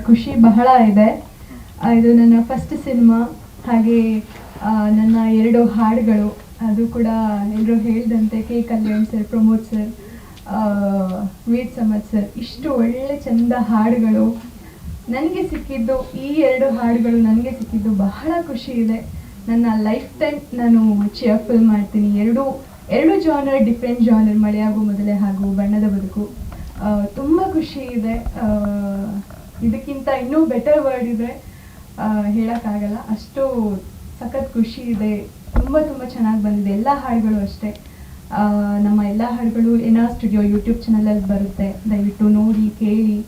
ಖುಷಿ ಬಹಳ ಇದೆ. ಇದು ನನ್ನ ಫಸ್ಟ್ ಸಿನಿಮಾ, ಹಾಗೆ ನನ್ನ 2 ಹಾಡುಗಳು, ಅದು ಕೂಡ ಎಲ್ಲರೂ ಹೇಳಿದಂತೆ K Kalyan sir, Pramod sir, Veer Samath sir, ಇಷ್ಟು ಒಳ್ಳೆ ಚಂದ ಹಾಡುಗಳು ನನಗೆ ಸಿಕ್ಕಿದ್ದು, ಈ 2 ಹಾಡುಗಳು ನನಗೆ ಸಿಕ್ಕಿದ್ದು ಬಹಳ ಖುಷಿ ಇದೆ. ನನ್ನ ಲೈಫ್ ಟೈಮ್ ನಾನು ಚೇರ್ಫುಲ್ ಮಾಡ್ತೀನಿ. ಎರಡು ಜಾನರ್, ಡಿಫ್ರೆಂಟ್ ಜಾನರ್, ಮಳೆಯಾಗೋ ಮೊದಲೇ ಹಾಗೂ ಬಣ್ಣದ ಬದುಕು. ತುಂಬ ಖುಷಿ ಇದೆ. ಇದಕ್ಕಿಂತ ಇನ್ನೂ ಬೆಟರ್ ವರ್ಡ್ ಇದೆ, ಹೇಳೋಕ್ಕಾಗಲ್ಲ, ಅಷ್ಟು ಸಖತ್ ಖುಷಿ ಇದೆ. ತುಂಬ ಚೆನ್ನಾಗಿ ಬಂದಿದೆ. ಎಲ್ಲ ಹಾಡುಗಳು ಅಷ್ಟೇ. ನಮ್ಮ ಎಲ್ಲ ಹಾಡುಗಳು NR ಸ್ಟುಡಿಯೋ ಯೂಟ್ಯೂಬ್ ಚಾನಲಲ್ಲಿ ಬರುತ್ತೆ. ದಯವಿಟ್ಟು ನೋಡಿ, ಕೇಳಿ,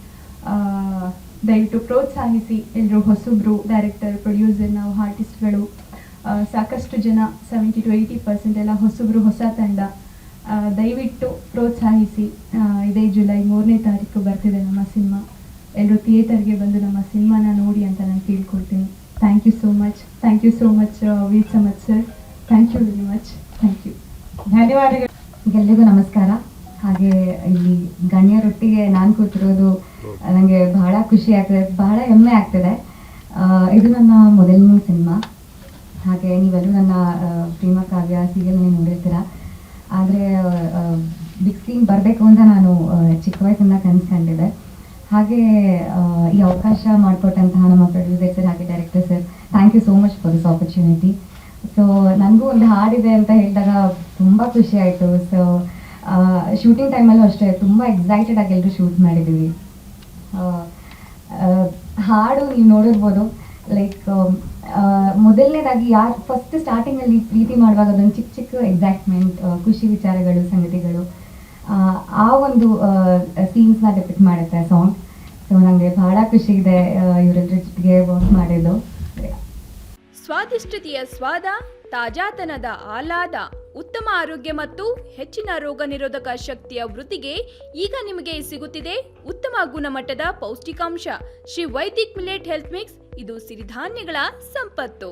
ದಯವಿಟ್ಟು ಪ್ರೋತ್ಸಾಹಿಸಿ. ಎಲ್ಲರೂ ಹೊಸಬ್ರು, ಡೈರೆಕ್ಟರ್, ಪ್ರೊಡ್ಯೂಸರ್, ನಾವು ಆರ್ಟಿಸ್ಟ್ಗಳು ಸಾಕಷ್ಟು ಜನ 70 to 80% ಎಲ್ಲ ಹೊಸಬ್ರು, ಹೊಸ ತಂಡ. ದಯವಿಟ್ಟು ಪ್ರೋತ್ಸಾಹಿಸಿ. ಇದೇ ಜುಲೈ 3ನೇ ತಾರೀಕು ಬರ್ತಿದೆ ನಮ್ಮ ಸಿನಿಮಾ. ಎಲ್ಲರೂ ಥಿಯೇಟರ್ಗೆ ಬಂದು ನಮ್ಮ ಸಿನಿಮಾನ ನೋಡಿ ಅಂತ ನಾನು ಕೇಳ್ಕೊಳ್ತೀನಿ. Thank you so much Veer Samath sir. Thank you very much. Thank you. ಧನ್ಯವಾದಗಳು. ಎಲ್ಲರಿಗೂ ನಮಸ್ಕಾರ. ಹಾಗೆ ಇಲ್ಲಿ ಗಣ್ಯರೊಟ್ಟಿಗೆ ನಾನು ಕೂತಿರೋದು ನನಗೆ ಬಹಳ ಖುಷಿ ಆಗ್ತದೆ, ಬಹಳ ಹೆಮ್ಮೆ ಆಗ್ತದೆ. ಇದು ನನ್ನ ಮೊದಲನೇ ಸಿನಿಮಾ. ಹಾಗೆ ನೀವೆಲ್ಲರೂ ನನ್ನ ಪ್ರೇಮ ಕಾವ್ಯ ಸೀರಿಯಲ್ನೇ ನೋಡಿರ್ತೀರ. ಆದರೆ ಬಿಗ್ ಸ್ಕ್ರೀನ್ ಬರಬೇಕು ಅಂತ ನಾನು ಚಿಕ್ಕ ವಯಸ್ಸಿಂದ ಕನಸ್ಕೊಂಡಿದ್ದೆ. ಹಾಗೆ ಈ ಅವಕಾಶ ಮಾಡಿಕೊಟ್ಟಂತಹ ನಮ್ಮ ಪ್ರೊಡ್ಯೂಸರ್ ಸರ್ ಹಾಗೆ director sir, thank you so much for this opportunity. So ನನಗೂ ಒಂದು ಹಾಡಿದೆ ಅಂತ ಹೇಳಿದಾಗ ತುಂಬ ಖುಷಿ ಆಯಿತು. ಸೊ ಶೂಟಿಂಗ್ ಟೈಮಲ್ಲೂ ಅಷ್ಟೇ ತುಂಬ ಎಕ್ಸೈಟೆಡ್ ಆಗಿ ಎಲ್ಲರೂ ಶೂಟ್ ಮಾಡಿದ್ದೀವಿ. ಹಾಡು ನೀವು ನೋಡಿರ್ಬೋದು, ಲೈಕ್ ಮೊದಲನೇದಾಗಿ ಯಾರು ಫಸ್ಟ್ ಸ್ಟಾರ್ಟಿಂಗಲ್ಲಿ ಪ್ರೀತಿ ಮಾಡುವಾಗ ಅದೊಂದು ಚಿಕ್ಕ ಎಕ್ಸೈಟ್ಮೆಂಟ್, ಖುಷಿ ವಿಚಾರಗಳು, ಸಂಗತಿಗಳು, ಆ ಒಂದು ಸೀನ್ಸ್ನ ಡಿಪಿಕ್ಟ್ ಮಾಡುತ್ತೆ ಸಾಂಗ್. ಸೊ ನನಗೆ ಬಹಳ ಖುಷಿ ಇದೆ ಇವರೆಲ್ಲರ ಜೊತೆಗೆ ವರ್ಕ್ ಮಾಡಿದ್ದು. ಸ್ವಾದಿಷ್ಟತೆಯ ಸ್ವಾದ, ತಾಜಾತನದ ಆಹ್ಲಾದ, ಉತ್ತಮ ಆರೋಗ್ಯ ಮತ್ತು ಹೆಚ್ಚಿನ ರೋಗ ನಿರೋಧಕ ಶಕ್ತಿಯ ವೃದ್ಧಿಗೆ ಈಗ ನಿಮಗೆ ಸಿಗುತ್ತಿದೆ ಉತ್ತಮ ಗುಣಮಟ್ಟದ ಪೌಷ್ಟಿಕಾಂಶ. Shri Vaidik millet health mix. ಇದು ಸಿರಿಧಾನ್ಯಗಳ ಸಂಪತ್ತು.